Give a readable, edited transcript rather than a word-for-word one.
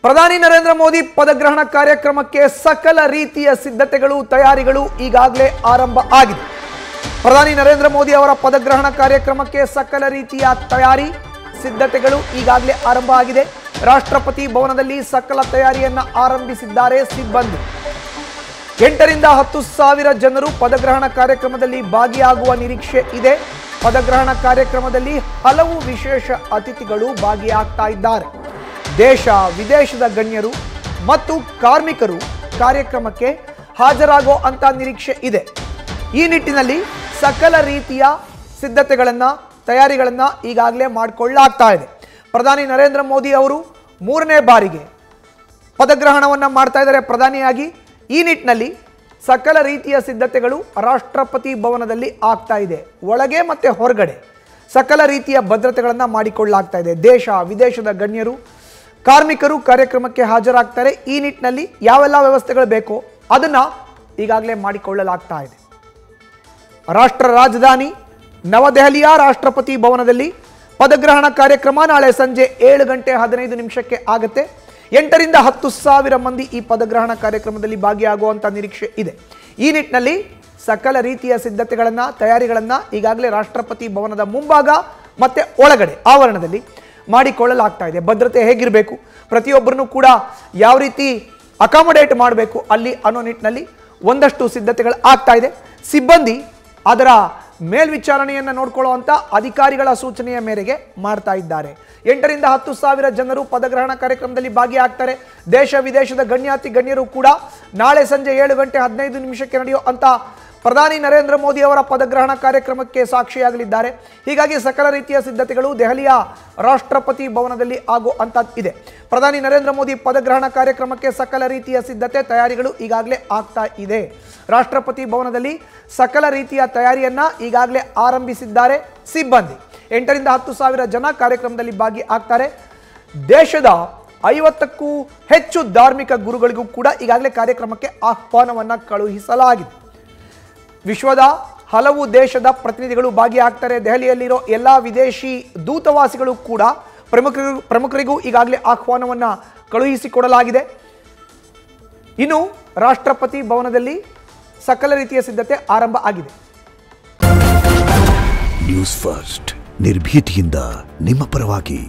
ಪ್ರಧಾನಿ ನರೇಂದ್ರ ಮೋದಿ ಪದಗ್ರಹಣ ಕಾರ್ಯಕ್ರಮಕ್ಕೆ ಸಕಲ ರೀತಿಯ ಸಿದ್ಧತೆಗಳು ತಯಾರಿಗಳು ಈಗಾಗಲೇ ಆರಂಭ ಆಗಿದೆ. ಪ್ರಧಾನಿ ನರೇಂದ್ರ ಮೋದಿ ಅವರ ಪದಗ್ರಹಣ ಕಾರ್ಯಕ್ರಮಕ್ಕೆ ಸಕಲ ರೀತಿಯ ತಯಾರಿ ಸಿದ್ಧತೆಗಳು ಈಗಾಗಲೇ ಆರಂಭ ಆಗಿದೆ. ರಾಷ್ಟ್ರಪತಿ ಭವನದಲ್ಲಿ ಸಕಲ ತಯಾರಿಯನ್ನ ಆರಂಭಿಸಿದ್ದಾರೆ ಸಿಬ್ಬಂದಿ. 8 ರಿಂದ 10 ಸಾವಿರ ಜನರು ಪದಗ್ರಹಣ ಕಾರ್ಯಕ್ರಮದಲ್ಲಿ ಭಾಗಿಯಾಗುವ ನಿರೀಕ್ಷೆ ಇದೆ. ಪದಗ್ರಹಣ ಕಾರ್ಯಕ್ರಮದಲ್ಲಿ ಹಲವು ವಿಶೇಷ ಅತಿಥಿಗಳು ಭಾಗಿಯಾಗ್ತಾ ಇದ್ದಾರೆ. ದೇಶ ವಿದೇಶದ ಗಣ್ಯರು ಮತ್ತು ಕಾರ್ಮಿಕರು ಕಾರ್ಯಕ್ರಮಕ್ಕೆ ಹಾಜರಾಗೋ ಅಂತ ನಿರೀಕ್ಷೆ ಇದೆ. ಈ ನಿಟ್ಟಿನಲ್ಲಿ ಸಕಲ ರೀತಿಯ ಸಿದ್ಧತೆಗಳನ್ನು ತಯಾರಿಗಳನ್ನು ಈಗಾಗಲೇ ಮಾಡಿಕೊಳ್ಳಲಾಗ್ತಾ ಇದೆ. ಪ್ರಧಾನಿ ನರೇಂದ್ರ ಮೋದಿ ಅವರು 3ನೇ ಬಾರಿಗೆ ಪದಗ್ರಹಣವನ್ನು ಮಾಡ್ತಾ ಇದ್ದಾರೆ ಪ್ರಧಾನಿಯಾಗಿ. ಈ ನಿಟ್ಟಿನಲ್ಲಿ ಸಕಲ ರೀತಿಯ ಸಿದ್ಧತೆಗಳು ರಾಷ್ಟ್ರಪತಿ ಭವನದಲ್ಲಿ ಆಗ್ತಾ ಇದೆ. ಒಳಗೆ ಮತ್ತು ಹೊರಗಡೆ ಸಕಲ ರೀತಿಯ ಭದ್ರತೆಗಳನ್ನು ಮಾಡಿಕೊಳ್ಳಲಾಗ್ತಾ ಇದೆ. ದೇಶ ವಿದೇಶದ ಗಣ್ಯರು ಕಾರ್ಮಿಕರು ಕಾರ್ಯಕ್ರಮಕ್ಕೆ ಹಾಜರಾಗ್ತಾರೆ. ಈ ನಿಟ್ಟಿನಲ್ಲಿ ಯಾವೆಲ್ಲ ವ್ಯವಸ್ಥೆಗಳು ಬೇಕೋ ಅದನ್ನು ಈಗಾಗಲೇ ಮಾಡಿಕೊಳ್ಳಲಾಗ್ತಾ ಇದೆ. ರಾಷ್ಟ್ರ ರಾಜಧಾನಿ ನವದೆಹಲಿಯ ರಾಷ್ಟ್ರಪತಿ ಭವನದಲ್ಲಿ ಪದಗ್ರಹಣ ಕಾರ್ಯಕ್ರಮ ನಾಳೆ ಸಂಜೆ 7:15 ಆಗುತ್ತೆ. 8 ರಿಂದ 10 ಸಾವಿರ ಮಂದಿ ಈ ಪದಗ್ರಹಣ ಕಾರ್ಯಕ್ರಮದಲ್ಲಿ ಭಾಗಿಯಾಗುವಂಥ ನಿರೀಕ್ಷೆ ಇದೆ. ಈ ನಿಟ್ಟಿನಲ್ಲಿ ಸಕಲ ರೀತಿಯ ಸಿದ್ಧತೆಗಳನ್ನು ತಯಾರಿಗಳನ್ನು ಈಗಾಗಲೇ ರಾಷ್ಟ್ರಪತಿ ಭವನದ ಮುಂಭಾಗ ಮತ್ತು ಒಳಗಡೆ ಆವರಣದಲ್ಲಿ ಮಾಡಿಕೊಳ್ಳಲಾಗ್ತಾ ಇದೆ. ಭದ್ರತೆ ಹೇಗಿರಬೇಕು, ಪ್ರತಿಯೊಬ್ಬರನ್ನು ಕೂಡ ಯಾವ ರೀತಿ ಅಕಾಮಡೇಟ್ ಮಾಡಬೇಕು ಅಲ್ಲಿ ಅನ್ನೋ ನಿಟ್ಟಿನಲ್ಲಿ ಒಂದಷ್ಟು ಸಿದ್ಧತೆಗಳು ಆಗ್ತಾ ಇದೆ. ಸಿಬ್ಬಂದಿ ಅದರ ಮೇಲ್ವಿಚಾರಣೆಯನ್ನು ನೋಡ್ಕೊಳ್ಳುವಂಥ ಅಧಿಕಾರಿಗಳ ಸೂಚನೆಯ ಮೇರೆಗೆ ಮಾಡ್ತಾ ಇದ್ದಾರೆ. 8 ರಿಂದ 10 ಸಾವಿರ ಜನರು ಪದಗ್ರಹಣ ಕಾರ್ಯಕ್ರಮದಲ್ಲಿ ಭಾಗಿಯಾಗ್ತಾರೆ. ದೇಶ ವಿದೇಶದ ಗಣ್ಯರು ಕೂಡ ನಾಳೆ ಸಂಜೆ 7:15 ನಡೆಯುವಂಥ ಪ್ರಧಾನಿ ನರೇಂದ್ರ ಮೋದಿ ಅವರ ಪದಗ್ರಹಣ ಕಾರ್ಯಕ್ರಮಕ್ಕೆ ಸಾಕ್ಷಿಯಾಗಲಿದ್ದಾರೆ. ಹೀಗಾಗಿ ಸಕಲ ರೀತಿಯ ಸಿದ್ಧತೆಗಳು ದೆಹಲಿಯ ರಾಷ್ಟ್ರಪತಿ ಭವನದಲ್ಲಿ ಆಗೋ ಅಂತ ಇದೆ. ಪ್ರಧಾನಿ ನರೇಂದ್ರ ಮೋದಿ ಪದಗ್ರಹಣ ಕಾರ್ಯಕ್ರಮಕ್ಕೆ ಸಕಲ ರೀತಿಯ ಸಿದ್ಧತೆ ತಯಾರಿಗಳು ಈಗಾಗಲೇ ಆಗ್ತಾ ಇದೆ. ರಾಷ್ಟ್ರಪತಿ ಭವನದಲ್ಲಿ ಸಕಲ ರೀತಿಯ ತಯಾರಿಯನ್ನ ಈಗಾಗಲೇ ಆರಂಭಿಸಿದ್ದಾರೆ ಸಿಬ್ಬಂದಿ. 8 ರಿಂದ 10 ಸಾವಿರ ಜನ ಕಾರ್ಯಕ್ರಮದಲ್ಲಿ ಭಾಗಿಯಾಗ್ತಾರೆ. ದೇಶದ 50ಕ್ಕೂ ಹೆಚ್ಚು ಧಾರ್ಮಿಕ ಗುರುಗಳಿಗೂ ಕೂಡ ಈಗಾಗಲೇ ಕಾರ್ಯಕ್ರಮಕ್ಕೆ ಆಹ್ವಾನವನ್ನು ಕಳುಹಿಸಲಾಗಿದೆ. ವಿಶ್ವದ ಹಲವು ದೇಶದ ಪ್ರತಿನಿಧಿಗಳು ಭಾಗಿಯಾಗ್ತಾರೆ. ದೆಹಲಿಯಲ್ಲಿರೋ ಎಲ್ಲ ವಿದೇಶಿ ದೂತಾವಾಸಿಗಳು ಕೂಡ ಪ್ರಮುಖರಿಗೂ ಈಗಾಗಲೇ ಆಹ್ವಾನವನ್ನು ಕಳುಹಿಸಿಕೊಡಲಾಗಿದೆ. ಇನ್ನು ರಾಷ್ಟ್ರಪತಿ ಭವನದಲ್ಲಿ ಸಕಲ ರೀತಿಯ ಸಿದ್ಧತೆ ಆರಂಭ ಆಗಿದೆ. ನ್ಯೂಸ್ ಫಸ್ಟ್ ನಿರ್ಭೀತಿಯಿಂದ ನಿಮ್ಮ ಪರವಾಗಿ.